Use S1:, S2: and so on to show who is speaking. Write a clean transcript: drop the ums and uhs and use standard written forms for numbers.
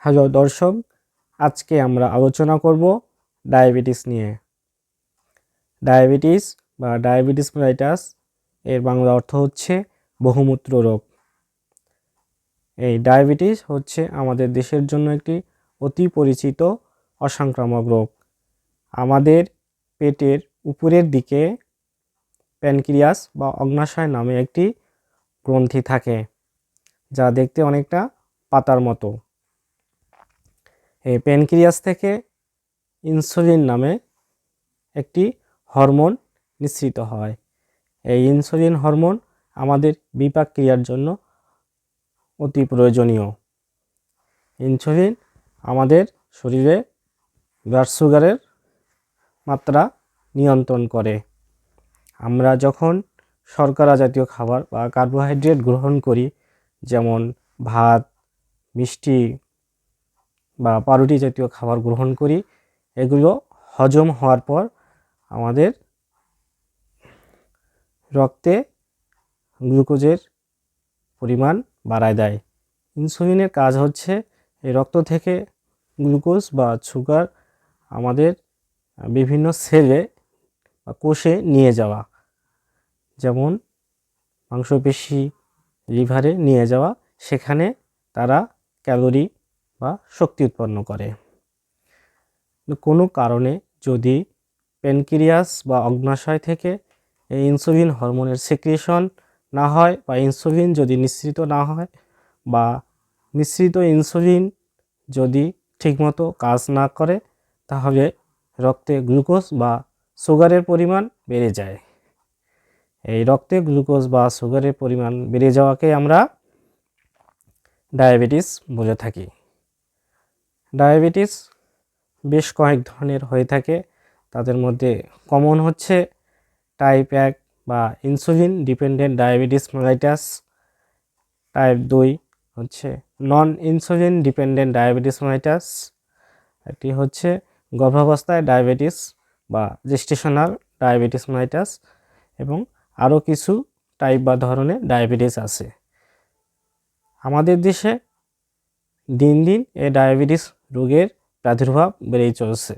S1: Hello দর্শক, আজকে আমরা আলোচনা করব ডায়াবেটিস নিয়ে। ডায়াবেটিস বা ডায়াবেটিস মেলিটাস এর বাংলা অর্থ হচ্ছে বহুমূত্র রোগ। এই ডায়াবেটিস হচ্ছে আমাদের দেশের জন্য একটি অতি পরিচিত অসংক্রামক রোগ। আমাদের পেটের উপরের দিকে প্যানক্রিয়াস বা অগ্ন্যাশয় নামে একটি গ্রন্থি থাকে, যা দেখতে অনেকটা পাতার মতো। এই প্যানক্রিয়াস থেকে ইনসুলিন নামে একটি হরমোন নিঃসৃত হয়। এই ইনসুলিন হরমোন আমাদের বিপাক ক্রিয়ার জন্য অতি প্রয়োজনীয়। ইনসুলিন আমাদের শরীরে ব্লাড সুগারের মাত্রা নিয়ন্ত্রণ করে। আমরা যখন শর্করা জাতীয় খাবার বা কার্বোহাইড্রেট গ্রহণ করি, যেমন ভাত, মিষ্টি বা পাউরুটি জাতীয় খাবার গ্রহণ করি, এগুলো হজম হওয়ার পর আমাদের রক্তে গ্লুকোজের পরিমাণ বাড়ায় দেয়। ইনসুলিনের কাজ হচ্ছে এই রক্ত থেকে গ্লুকোজ বা সুগার আমাদের বিভিন্ন সেলে বা কোষে নিয়ে যাওয়া, যেমন মাংসপেশি, লিভারে নিয়ে যাওয়া, সেখানে তারা ক্যালোরি বা শক্তি উৎপন্ন করে। কোনো কারণে যদি প্যানক্রিয়াস বা অগ্ন্যাশয় থেকে এই ইনসুলিন হরমোনের সিক্রিয়েশন না হয় বা ইনসুলিন যদি নিঃসৃত না হয় বা নিঃসৃত ইনসুলিন যদি ঠিকমতো কাজ না করে, তাহলে রক্তে গ্লুকোজ বা সুগারের পরিমাণ বেড়ে যায়। এই রক্তে গ্লুকোজ বা সুগারের পরিমাণ বেড়ে যাওয়াকে আমরা ডায়াবেটিস বলে থাকি। ডায়াবেটিস বেশ কয়েক ধরনের হয়ে থাকে। তাদের মধ্যে কমন হচ্ছে টাইপ 1 বা insulin dependent diabetes mellitus. Type 2 হচ্ছে নন ইনসুলিন ডিপেন্ডেন্ট ডায়াবেটিস মেলিটাস। একটি হচ্ছে গর্ভাবস্থায় ডায়াবেটিস বা জেস্টেশনাল ডায়াবেটিস মেলিটাস, এবং আরও কিছু টাইপ বা ধরনের ডায়াবেটিস আছে। আমাদের দেশে দিন দিন এই ডায়াবেটিস রোগের প্রাদুর্ভাব বেড়েই চলছে।